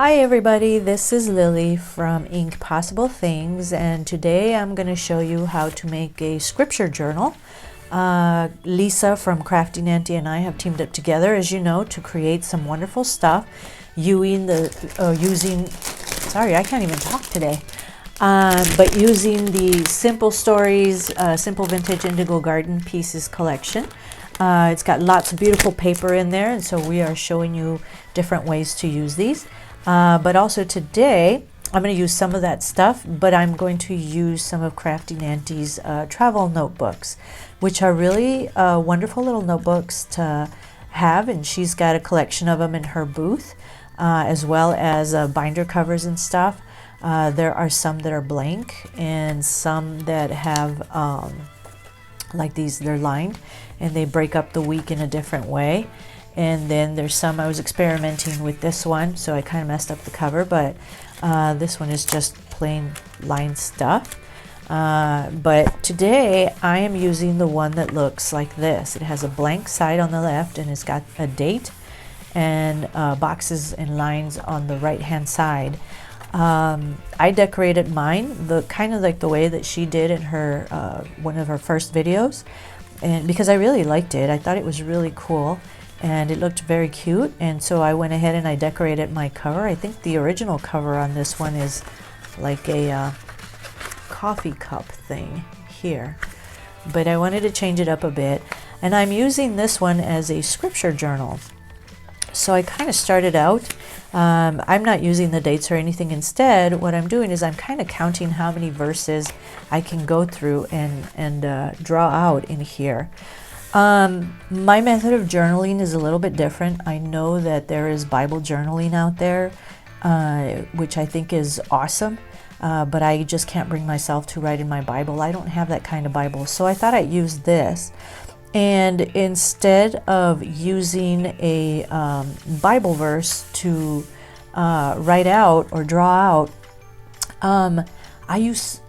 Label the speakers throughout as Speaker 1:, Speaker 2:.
Speaker 1: Hi everybody, this is Lily from Ink Possible Things, and today I'm going to show you how to make a scripture journal. Lisa from Crafting Auntie and I have teamed up together, as you know, to create some wonderful stuff sorry, I can't even talk today. But using the Simple Stories, Simple Vintage Indigo Garden Pieces collection. It's got lots of beautiful paper in there, and so we are showing you different ways to use these. But also today, I'm going to use some of that stuff, but I'm going to use some of Crafting Auntie's travel notebooks, which are really wonderful little notebooks to have, and she's got a collection of them in her booth, as well as binder covers and stuff. There are some that are blank and some that have like these, they're lined and they break up the week in a different way. And then there's some, I was experimenting with this one, so I kind of messed up the cover, but this one is just plain lined stuff. But today I am using the one that looks like this. It has a blank side on the left and it's got a date and boxes and lines on the right hand side. I decorated mine kind of like the way that she did in her one of her first videos, and because I really liked it. I thought it was really cool and it looked very cute, and so I went ahead and I decorated my cover. I think the original cover on this one is like a coffee cup thing here, but I wanted to change it up a bit, and I'm using this one as a scripture journal. So I kind of started out, I'm not using the dates or anything. Instead, what I'm doing is I'm kind of counting how many verses I can go through and draw out in here. My method of journaling is a little bit different. I know that there is Bible journaling out there, which I think is awesome, but I just can't bring myself to write in my Bible. I don't have that kind of Bible, so I thought I'd use this. And instead of using a Bible verse to write out or draw out, I use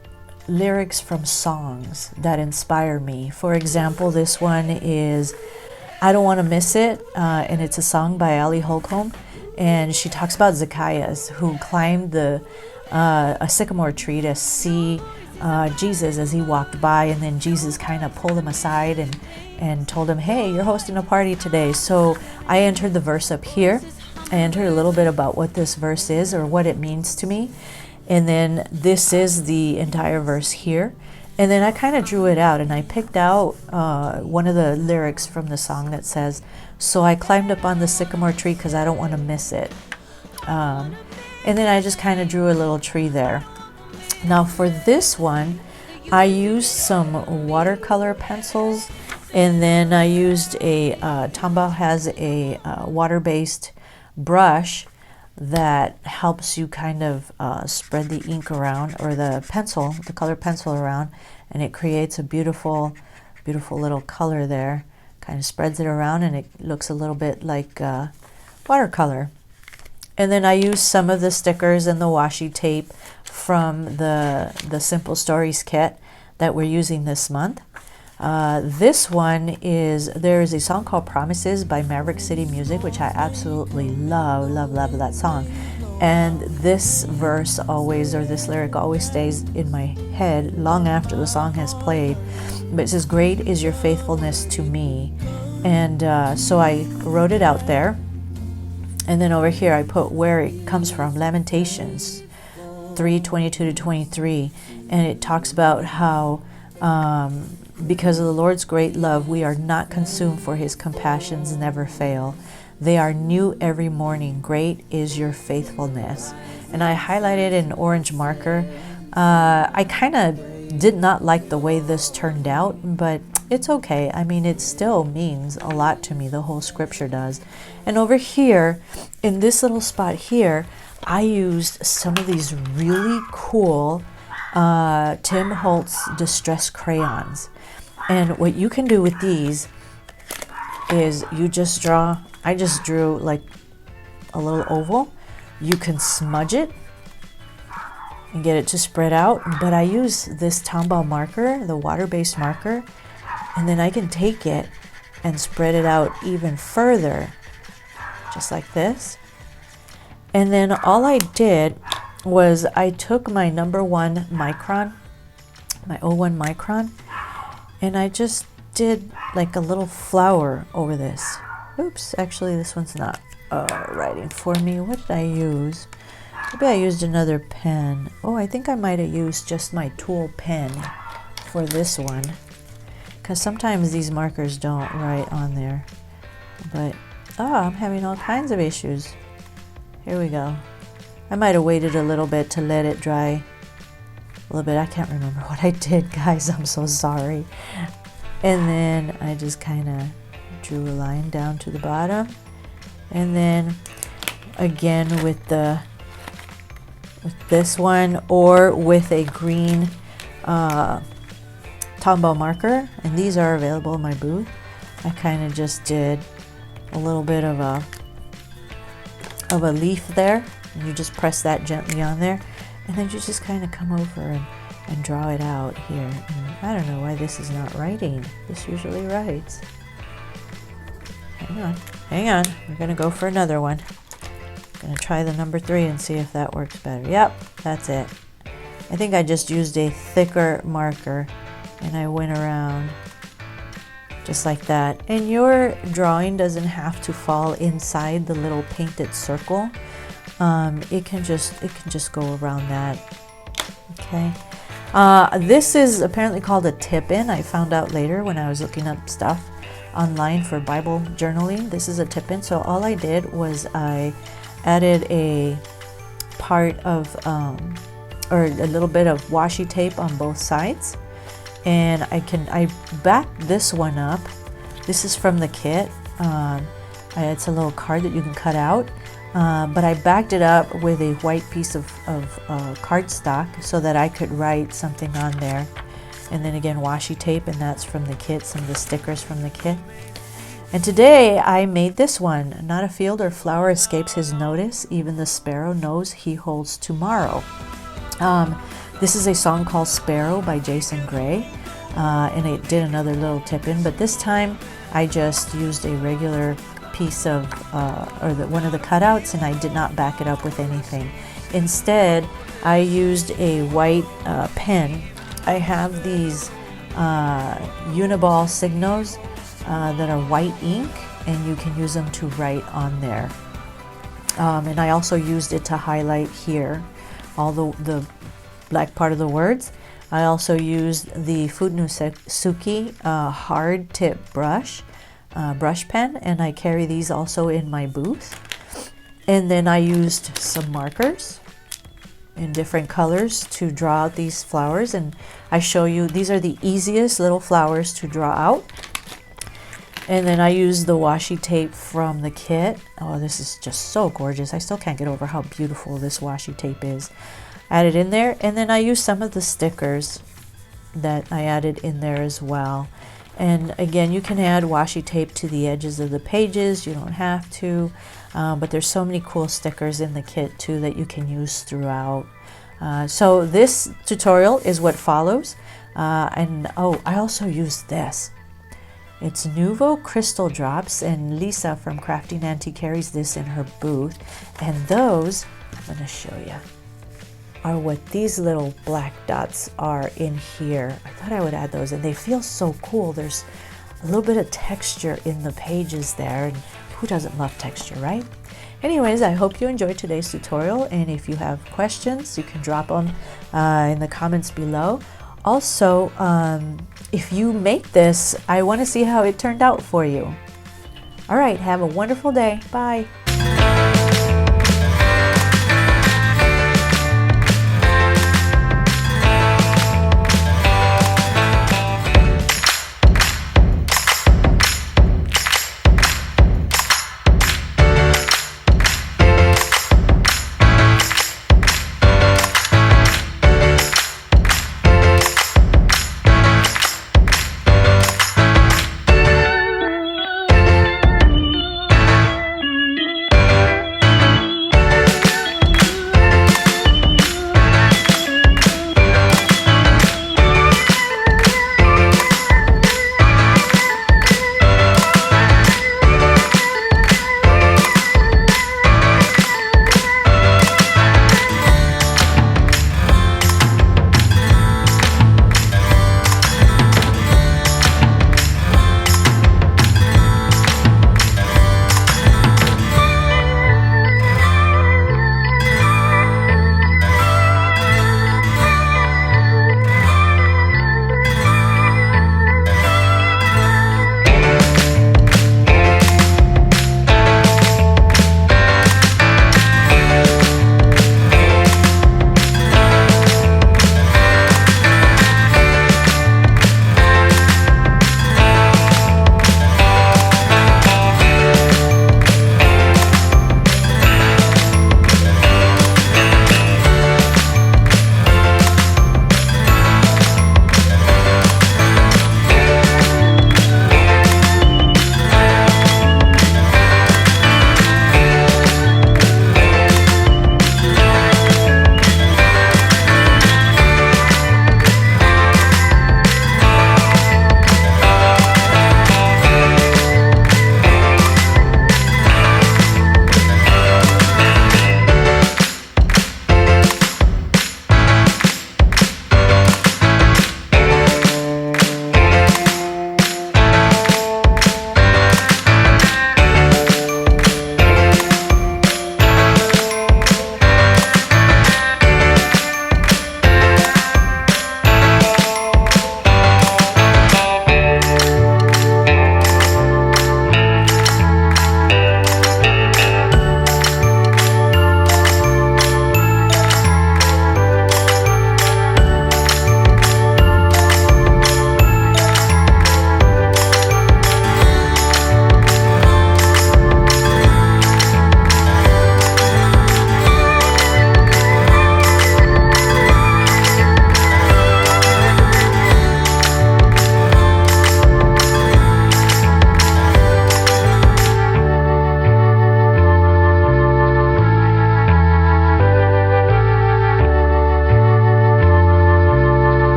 Speaker 1: lyrics from songs that inspire me. For example, this one is I Don't Want to Miss It, and it's a song by Ali Holcomb, and she talks about Zacchaeus, who climbed a sycamore tree to see Jesus as he walked by, and then Jesus kind of pulled him aside and told him, hey, you're hosting a party today. So I entered the verse up here. I entered a little bit about what this verse is or what it means to me, and then this is the entire verse here, and then I kind of drew it out and I picked out one of the lyrics from the song that says, so I climbed up on the sycamore tree because I don't want to miss it, and then I just kind of drew a little tree there. Now for this one, I used some watercolor pencils, and then I used Tombow has a water-based brush that helps you kind of spread the ink around, or the color pencil around, and it creates a beautiful, beautiful little color there. Kind of spreads it around and it looks a little bit like watercolor. And then I used some of the stickers and the washi tape from the Simple Stories kit that we're using this month. This one is, there is a song called Promises by Maverick City Music, which I absolutely love, love, love that song. And this verse always, or this lyric always stays in my head long after the song has played. But it says, great is your faithfulness to me. And so I wrote it out there. And then over here I put where it comes from, Lamentations 3:22-23, and it talks about how because of the Lord's great love, we are not consumed, for his compassions never fail. They are new every morning. Great is your faithfulness. And I highlighted in orange marker. I kind of did not like the way this turned out, but it's okay. I mean, it still means a lot to me. The whole scripture does. And over here, in this little spot here, I used some of these really cool Tim Holtz distress crayons. And what you can do with these is you just draw, I just drew like a little oval. You can smudge it and get it to spread out, but I use this Tombow marker, the water-based marker, and then I can take it and spread it out even further, just like this. And then all I did was I took my number 1 micron, my 01 micron, and I just did like a little flower over this. Oops, actually this one's not writing for me. What did I use? Maybe I used another pen. Oh, I think I might have used just my tool pen for this one, because sometimes these markers don't write on there. But I'm having all kinds of issues. Here we go. I might have waited a little bit to let it dry a little bit. I can't remember what I did, guys. I'm so sorry. And then I just kind of drew a line down to the bottom. And then again with this one, or with a green Tombow marker, and these are available in my booth. I kind of just did a little bit of a leaf there, and you just press that gently on there, and then you just kind of come over and draw it out here. And I don't know why this is not writing. This usually writes. Hang on, we're gonna go for another one. I'm gonna try the number 3 and see if that works better. Yep, that's it. I think I just used a thicker marker and I went around just like that. And your drawing doesn't have to fall inside the little painted circle. It can just go around that. Okay. This is apparently called a tip-in. I found out later when I was looking up stuff online for Bible journaling. This is a tip-in. So all I did was I added a part of or a little bit of washi tape on both sides, and I backed this one up. This is from the kit. It's a little card that you can cut out, but I backed it up with a white piece of cardstock so that I could write something on there. And then again, washi tape, and that's from the kit, some of the stickers from the kit. And today I made this one. Not a field or flower escapes his notice. Even the sparrow knows he holds tomorrow. This is a song called Sparrow by Jason Gray. And it did another little tip-in, but this time I just used a regular piece of, one of the cutouts, and I did not back it up with anything. Instead, I used a white pen. I have these Uniball Signos that are white ink, and you can use them to write on there. And I also used it to highlight here all the black part of the words. I also used the Fudnusuki hard tip brush pen, and I carry these also in my booth. And then I used some markers in different colors to draw out these flowers, and I show you these are the easiest little flowers to draw out. And then I used the washi tape from the kit. Oh, this is just so gorgeous. I still can't get over how beautiful this washi tape is. Added in there, and then I used some of the stickers that I added in there as well. And again, you can add washi tape to the edges of the pages. You don't have to, but there's so many cool stickers in the kit too that you can use throughout. So this tutorial is what follows. And oh, I also used this. It's Nouveau Crystal Drops, and Lisa from Crafting Auntie carries this in her booth. And those, I'm going to show you, are what these little black dots are in here. I thought I would add those, and they feel so cool. There's a little bit of texture in the pages there, and who doesn't love texture, right? Anyways, I hope you enjoyed today's tutorial, and if you have questions, you can drop them in the comments below. Also, if you make this, I want to see how it turned out for you. All right, have a wonderful day. Bye.